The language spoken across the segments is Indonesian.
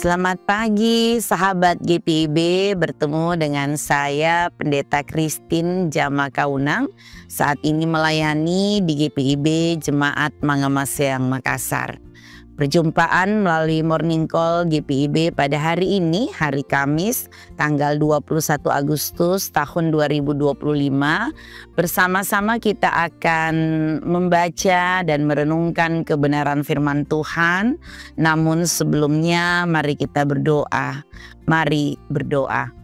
Selamat pagi sahabat GPIB, bertemu dengan saya Pendeta Christine Jamakaunang. Saat ini melayani di GPIB Jemaat Mangamaseang Makassar. Perjumpaan melalui Morning Call GPIB pada hari ini, hari Kamis, tanggal 21 Agustus tahun 2025. Bersama-sama kita akan membaca dan merenungkan kebenaran firman Tuhan. Namun sebelumnya mari kita berdoa. Mari berdoa.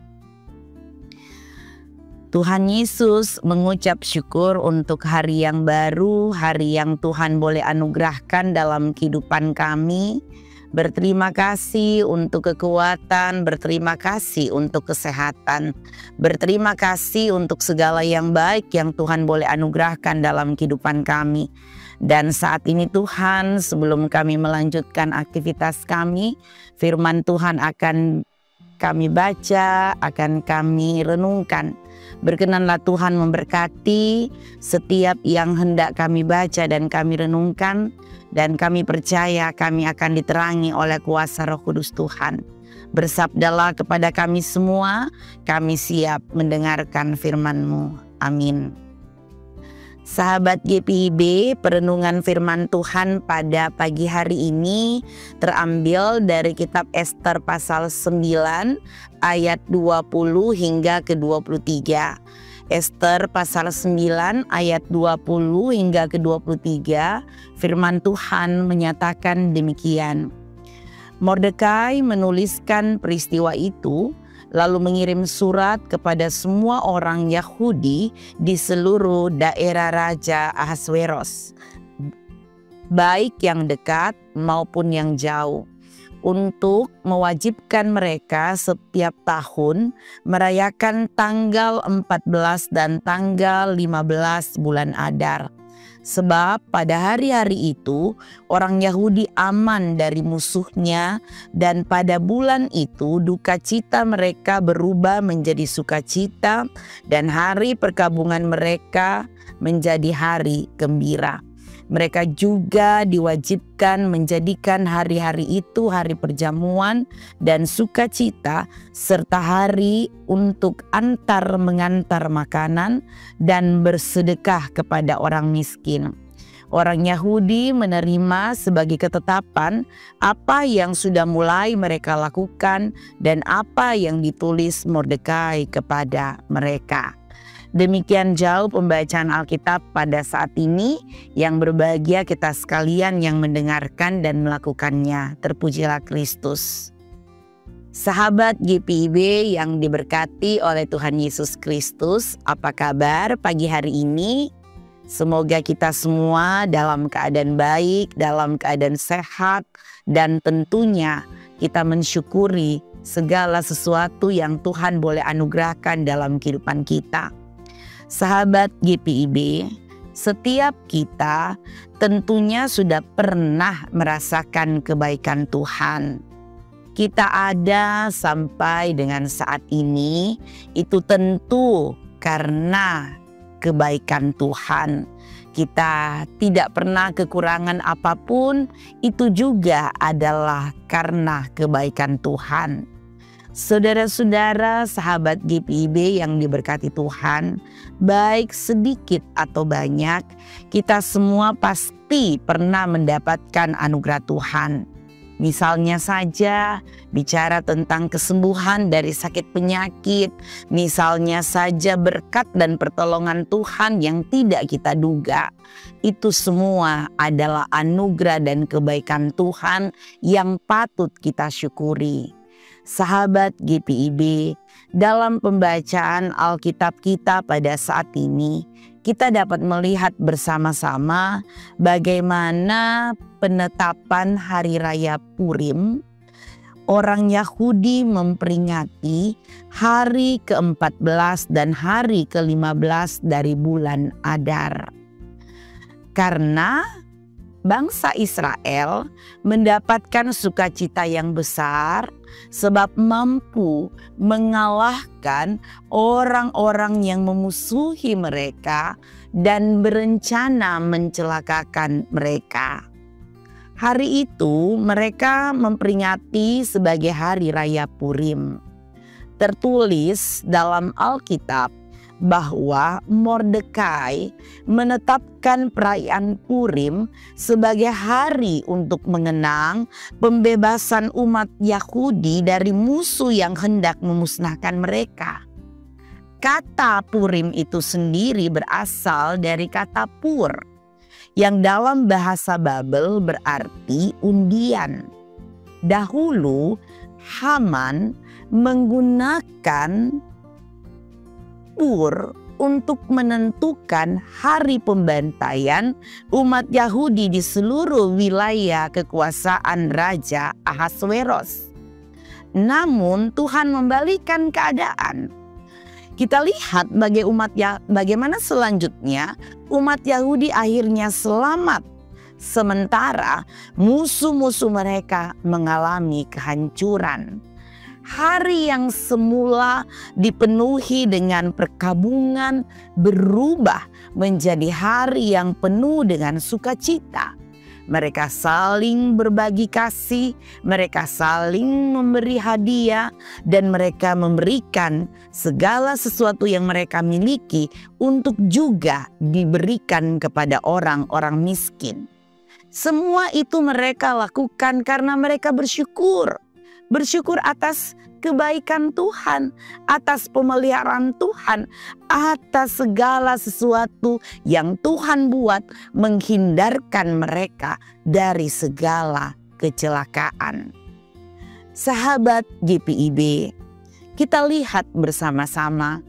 Tuhan Yesus mengucap syukur untuk hari yang baru, hari yang Tuhan boleh anugerahkan dalam kehidupan kami. Berterima kasih untuk kekuatan, berterima kasih untuk kesehatan, berterima kasih untuk segala yang baik yang Tuhan boleh anugerahkan dalam kehidupan kami. Dan saat ini Tuhan, sebelum kami melanjutkan aktivitas kami, firman Tuhan akan kami baca, akan kami renungkan. Berkenanlah Tuhan memberkati setiap yang hendak kami baca dan kami renungkan, dan kami percaya kami akan diterangi oleh kuasa Roh Kudus Tuhan. Bersabdalah kepada kami semua, kami siap mendengarkan firman-Mu. Amin. Sahabat GPIB, perenungan firman Tuhan pada pagi hari ini terambil dari kitab Ester pasal 9 ayat 20 hingga ke 23. Ester pasal 9 ayat 20 hingga ke 23, firman Tuhan menyatakan demikian. Mordekai menuliskan peristiwa itu, lalu mengirim surat kepada semua orang Yahudi di seluruh daerah Raja Ahasweros, baik yang dekat maupun yang jauh, untuk mewajibkan mereka setiap tahun merayakan tanggal 14 dan tanggal 15 bulan Adar. Sebab pada hari-hari itu orang Yahudi aman dari musuhnya, dan pada bulan itu duka cita mereka berubah menjadi sukacita, dan hari perkabungan mereka menjadi hari gembira. Mereka juga diwajibkan menjadikan hari-hari itu hari perjamuan dan sukacita, serta hari untuk antar mengantar makanan dan bersedekah kepada orang miskin. Orang Yahudi menerima sebagai ketetapan apa yang sudah mulai mereka lakukan dan apa yang ditulis Mordekai kepada mereka. Demikian jauh pembacaan Alkitab pada saat ini. Yang berbahagia kita sekalian yang mendengarkan dan melakukannya. Terpujilah Kristus. Sahabat GPIB yang diberkati oleh Tuhan Yesus Kristus, apa kabar pagi hari ini? Semoga kita semua dalam keadaan baik, dalam keadaan sehat, dan tentunya kita mensyukuri segala sesuatu yang Tuhan boleh anugerahkan dalam kehidupan kita. Sahabat GPIB, setiap kita tentunya sudah pernah merasakan kebaikan Tuhan. Kita ada sampai dengan saat ini, itu tentu karena kebaikan Tuhan. Kita tidak pernah kekurangan apapun, itu juga adalah karena kebaikan Tuhan. Saudara-saudara, sahabat GPIB yang diberkati Tuhan, baik sedikit atau banyak, kita semua pasti pernah mendapatkan anugerah Tuhan. Misalnya saja bicara tentang kesembuhan dari sakit penyakit, misalnya saja berkat dan pertolongan Tuhan yang tidak kita duga. Itu semua adalah anugerah dan kebaikan Tuhan yang patut kita syukuri. Sahabat GPIB, dalam pembacaan Alkitab kita pada saat ini, kita dapat melihat bersama-sama bagaimana penetapan Hari Raya Purim. Orang Yahudi memperingati hari ke-14 dan hari ke-15 dari bulan Adar. Karena bangsa Israel mendapatkan sukacita yang besar sebab mampu mengalahkan orang-orang yang memusuhi mereka dan berencana mencelakakan mereka. Hari itu mereka memperingati sebagai hari raya Purim. Tertulis dalam Alkitab bahwa Mordekai menetapkan perayaan Purim sebagai hari untuk mengenang pembebasan umat Yahudi dari musuh yang hendak memusnahkan mereka. Kata Purim itu sendiri berasal dari kata pur, yang dalam bahasa Babel berarti undian. Dahulu Haman menggunakan pur untuk menentukan hari pembantaian umat Yahudi di seluruh wilayah kekuasaan Raja Ahasweros. Namun Tuhan membalikan keadaan. Kita lihat bagaimana selanjutnya umat Yahudi akhirnya selamat, sementara musuh-musuh mereka mengalami kehancuran. Hari yang semula dipenuhi dengan perkabungan berubah menjadi hari yang penuh dengan sukacita. Mereka saling berbagi kasih, mereka saling memberi hadiah, dan mereka memberikan segala sesuatu yang mereka miliki untuk juga diberikan kepada orang-orang miskin. Semua itu mereka lakukan karena mereka bersyukur. Bersyukur atas kebaikan Tuhan, atas pemeliharaan Tuhan, atas segala sesuatu yang Tuhan buat menghindarkan mereka dari segala kecelakaan. Sahabat GPIB, kita lihat bersama-sama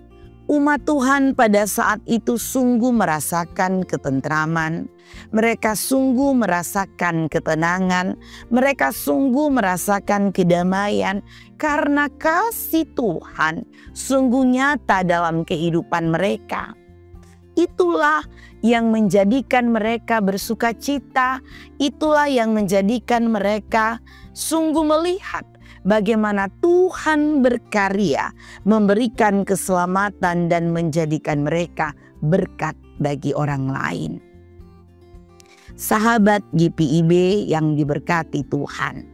umat Tuhan pada saat itu sungguh merasakan ketentraman, mereka sungguh merasakan ketenangan, mereka sungguh merasakan kedamaian karena kasih Tuhan sungguh nyata dalam kehidupan mereka. Itulah yang menjadikan mereka bersukacita, itulah yang menjadikan mereka sungguh melihat bagaimana Tuhan berkarya memberikan keselamatan dan menjadikan mereka berkat bagi orang lain. Sahabat GPIB yang diberkati Tuhan,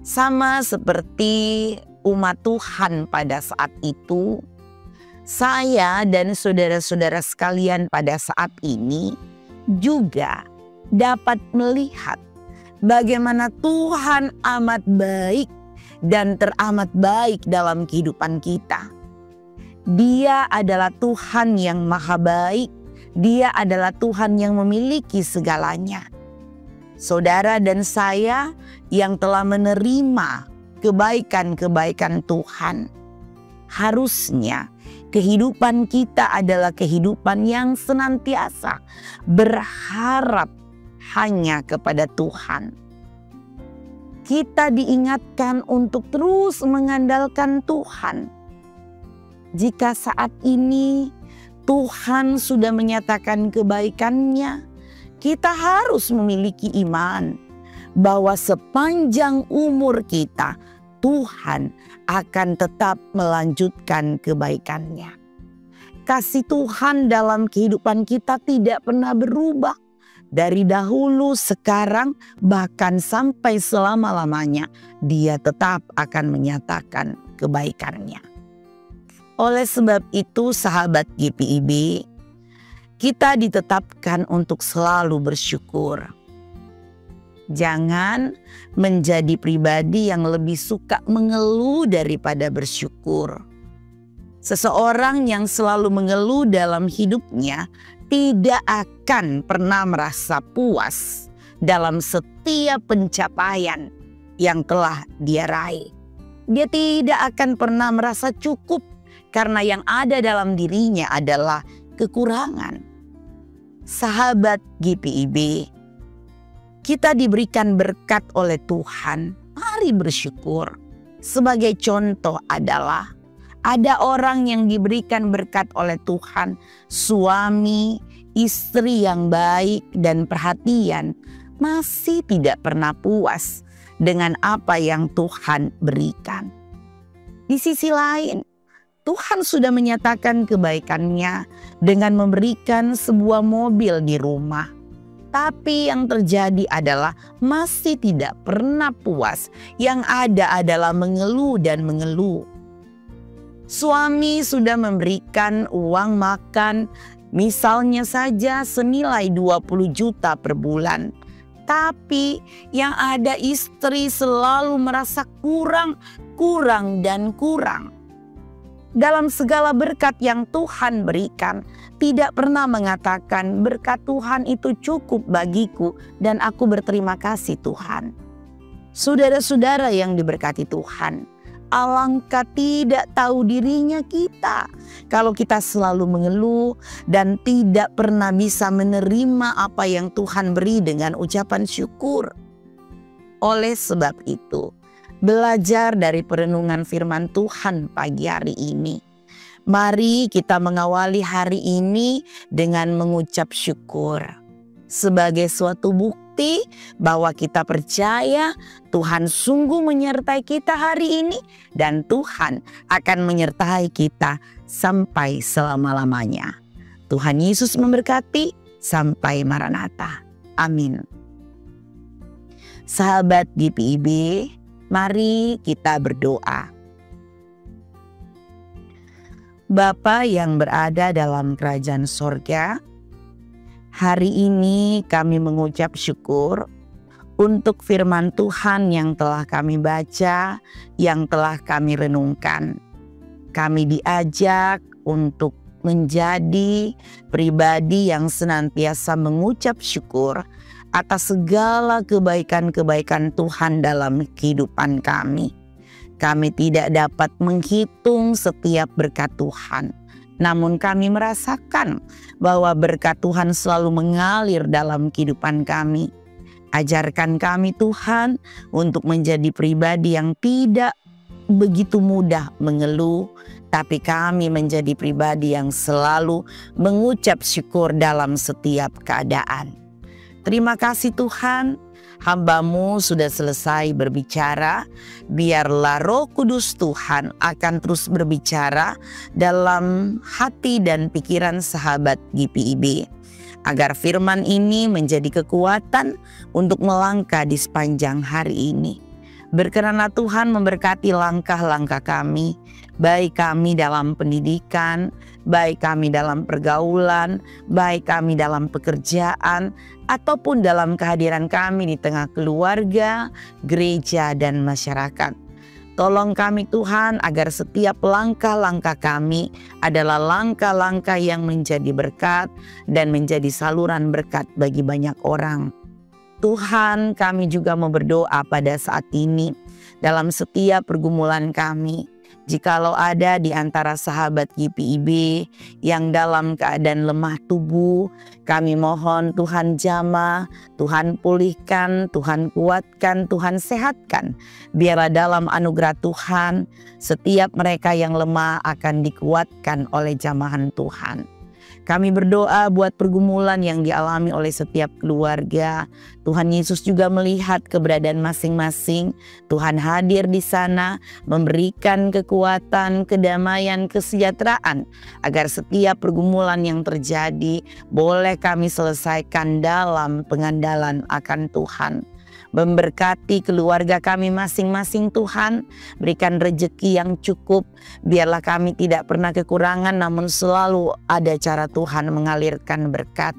sama seperti umat Tuhan pada saat itu, saya dan saudara-saudara sekalian pada saat ini juga dapat melihat bagaimana Tuhan amat baik dan teramat baik dalam kehidupan kita. Dia adalah Tuhan yang maha baik. Dia adalah Tuhan yang memiliki segalanya. Saudara dan saya yang telah menerima kebaikan-kebaikan Tuhan, harusnya kehidupan kita adalah kehidupan yang senantiasa berharap hanya kepada Tuhan. Kita diingatkan untuk terus mengandalkan Tuhan. Jika saat ini Tuhan sudah menyatakan kebaikannya, kita harus memiliki iman bahwa sepanjang umur kita, Tuhan akan tetap melanjutkan kebaikannya. Kasih Tuhan dalam kehidupan kita tidak pernah berubah. Dari dahulu, sekarang, bahkan sampai selama-lamanya, Dia tetap akan menyatakan kebaikannya. Oleh sebab itu, sahabat GPIB, kita ditetapkan untuk selalu bersyukur. Jangan menjadi pribadi yang lebih suka mengeluh daripada bersyukur. Seseorang yang selalu mengeluh dalam hidupnya tidak akan pernah merasa puas dalam setiap pencapaian yang telah dia raih. Dia tidak akan pernah merasa cukup karena yang ada dalam dirinya adalah kekurangan. Sahabat GPIB, kita diberikan berkat oleh Tuhan. Mari bersyukur. Sebagai contoh adalah ada orang yang diberikan berkat oleh Tuhan, suami, istri yang baik dan perhatian, masih tidak pernah puas dengan apa yang Tuhan berikan. Di sisi lain, Tuhan sudah menyatakan kebaikannya dengan memberikan sebuah mobil di rumah. Tapi yang terjadi adalah masih tidak pernah puas. Yang ada adalah mengeluh dan mengeluh. Suami sudah memberikan uang makan, misalnya saja senilai 20 juta per bulan. Tapi yang ada istri selalu merasa kurang dan kurang. Dalam segala berkat yang Tuhan berikan, tidak pernah mengatakan berkat Tuhan itu cukup bagiku dan aku berterima kasih Tuhan. Saudara-saudara yang diberkati Tuhan, alangkah tidak tahu dirinya kita kalau kita selalu mengeluh dan tidak pernah bisa menerima apa yang Tuhan beri dengan ucapan syukur. Oleh sebab itu, belajar dari perenungan firman Tuhan pagi hari ini. Mari kita mengawali hari ini dengan mengucap syukur. Sebagai suatu bukti bahwa kita percaya Tuhan sungguh menyertai kita hari ini. Dan Tuhan akan menyertai kita sampai selama-lamanya. Tuhan Yesus memberkati sampai Maranatha. Amin. Sahabat GPIB, mari kita berdoa. Bapa yang berada dalam kerajaan sorga, hari ini kami mengucap syukur untuk firman Tuhan yang telah kami baca, yang telah kami renungkan. Kami diajak untuk menjadi pribadi yang senantiasa mengucap syukur atas segala kebaikan-kebaikan Tuhan dalam kehidupan kami. Kami tidak dapat menghitung setiap berkat Tuhan. Namun kami merasakan bahwa berkat Tuhan selalu mengalir dalam kehidupan kami. Ajarkan kami Tuhan untuk menjadi pribadi yang tidak begitu mudah mengeluh. Tapi kami menjadi pribadi yang selalu mengucap syukur dalam setiap keadaan. Terima kasih Tuhan. Hamba-Mu sudah selesai berbicara, biarlah Roh Kudus Tuhan akan terus berbicara dalam hati dan pikiran sahabat GPIB. Agar firman ini menjadi kekuatan untuk melangkah di sepanjang hari ini. Berkenanlah Tuhan memberkati langkah-langkah kami, baik kami dalam pendidikan, baik kami dalam pergaulan, baik kami dalam pekerjaan, ataupun dalam kehadiran kami di tengah keluarga, gereja, dan masyarakat. Tolong kami Tuhan agar setiap langkah-langkah kami adalah langkah-langkah yang menjadi berkat dan menjadi saluran berkat bagi banyak orang. Tuhan, kami juga mau berdoa pada saat ini dalam setiap pergumulan kami. Jikalau ada di antara sahabat GPIB yang dalam keadaan lemah tubuh, kami mohon Tuhan jamah, Tuhan pulihkan, Tuhan kuatkan, Tuhan sehatkan. Biarlah dalam anugerah Tuhan, setiap mereka yang lemah akan dikuatkan oleh jamahan Tuhan. Kami berdoa buat pergumulan yang dialami oleh setiap keluarga. Tuhan Yesus juga melihat keberadaan masing-masing. Tuhan hadir di sana, memberikan kekuatan, kedamaian, kesejahteraan. Agar setiap pergumulan yang terjadi boleh kami selesaikan dalam pengandalan akan Tuhan. Memberkati keluarga kami masing-masing Tuhan. Berikan rejeki yang cukup. Biarlah kami tidak pernah kekurangan, namun selalu ada cara Tuhan mengalirkan berkat.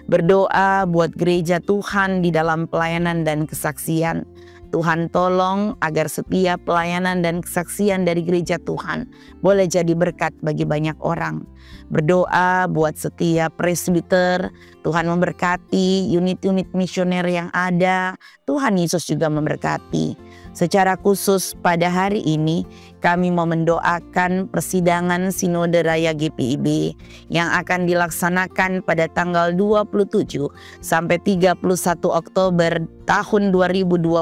Berdoa buat gereja Tuhan di dalam pelayanan dan kesaksian. Tuhan tolong agar setiap pelayanan dan kesaksian dari gereja Tuhan boleh jadi berkat bagi banyak orang. Berdoa buat setiap presbiter, Tuhan memberkati unit-unit misioner yang ada. Tuhan Yesus juga memberkati. Secara khusus pada hari ini kami mau mendoakan persidangan Sinode Raya GPIB yang akan dilaksanakan pada tanggal 27 sampai 31 Oktober tahun 2025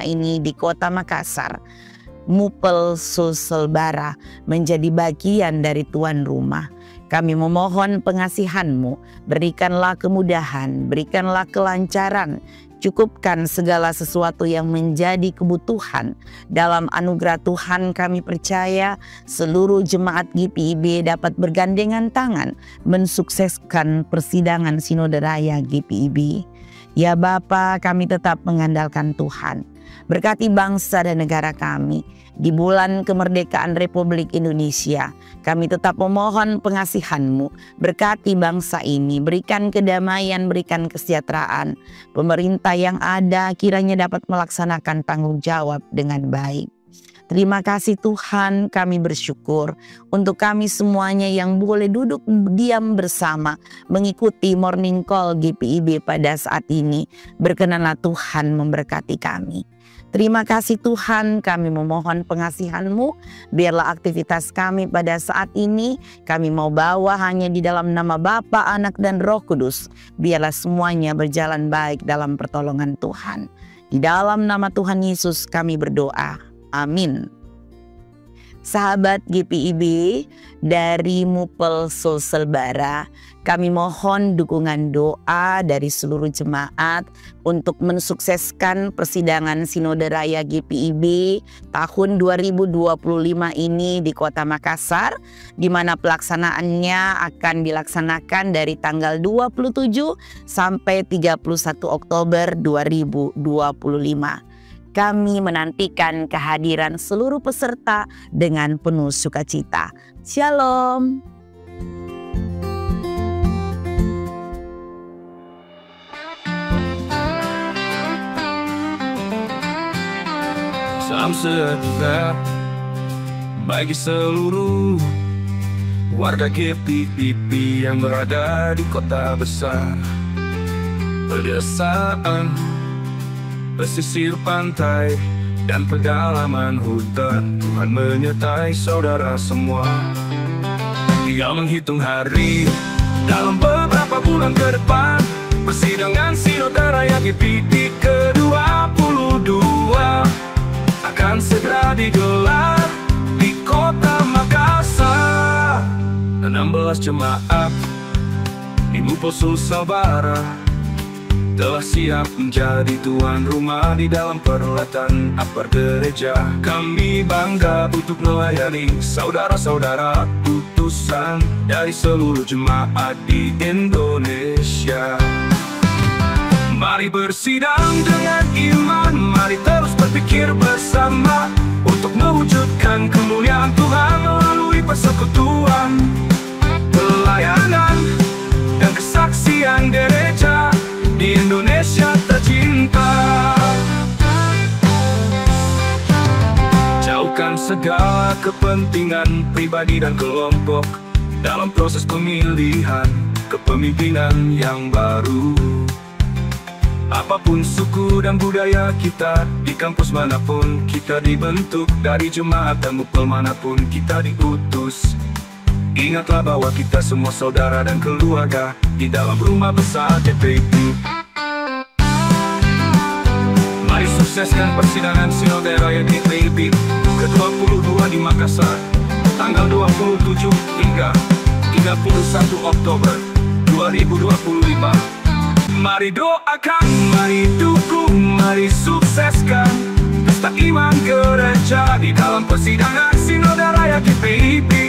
ini di Kota Makassar. Mupel Sulselbara menjadi bagian dari tuan rumah. Kami memohon pengasihan-Mu, berikanlah kemudahan, berikanlah kelancaran, cukupkan segala sesuatu yang menjadi kebutuhan. Dalam anugerah Tuhan kami percaya seluruh jemaat GPIB dapat bergandengan tangan mensukseskan persidangan Sinode Raya GPIB. Ya Bapa, kami tetap mengandalkan Tuhan. Berkati bangsa dan negara kami. Di bulan kemerdekaan Republik Indonesia, kami tetap memohon pengasihan-Mu. Berkati bangsa ini, berikan kedamaian, berikan kesejahteraan. Pemerintah yang ada kiranya dapat melaksanakan tanggung jawab dengan baik. Terima kasih Tuhan, kami bersyukur untuk kami semuanya yang boleh duduk diam bersama mengikuti Morning Call GPIB pada saat ini. Berkenanlah Tuhan memberkati kami. Terima kasih Tuhan, kami memohon pengasihan-Mu. Biarlah aktivitas kami pada saat ini kami mau bawa hanya di dalam nama Bapa, Anak, dan Roh Kudus. Biarlah semuanya berjalan baik dalam pertolongan Tuhan. Di dalam nama Tuhan Yesus kami berdoa. Amin. Sahabat GPIB, dari Mupel Sulselbara, kami mohon dukungan doa dari seluruh jemaat untuk mensukseskan persidangan Sinode Raya GPIB tahun 2025 ini di Kota Makassar, di mana pelaksanaannya akan dilaksanakan dari tanggal 27 sampai 31 Oktober 2025. Kami menantikan kehadiran seluruh peserta dengan penuh sukacita. Shalom. Salam sejahtera bagi seluruh warga GPIB yang berada di kota besar, pedesaan, pesisir pantai, dan pedalaman hutan. Tuhan menyertai saudara semua. Tinggal menghitung hari dalam beberapa bulan ke depan, persidangan Sinode Raya GPIB ke-22 akan segera digelar di kota Makassar. 16 jemaat di Mupel Sulselbara telah siap menjadi tuan rumah di dalam perhelatan akbar gereja. Kami bangga untuk melayani saudara-saudara utusan dari seluruh jemaat di Indonesia. Mari bersidang dengan iman, mari terus berpikir bersama untuk mewujudkan kemuliaan Tuhan melalui persekutuan, pelayanan, dan kesaksian gereja di Indonesia tercinta. Jauhkan segala kepentingan pribadi dan kelompok dalam proses pemilihan kepemimpinan yang baru. Apapun suku dan budaya kita, di kampus manapun kita dibentuk, dari jemaat dan mupel manapun kita diutus. Ingatlah bahwa kita semua saudara dan keluarga di dalam rumah besar GPIB. Mari sukseskan persidangan Sinode Raya GPIB ke-22 di Makassar, tanggal 27 hingga 31 Oktober 2025. Mari doakan, mari dukung, mari sukseskan pesta iman gereja di dalam persidangan Sinode Raya GPIB.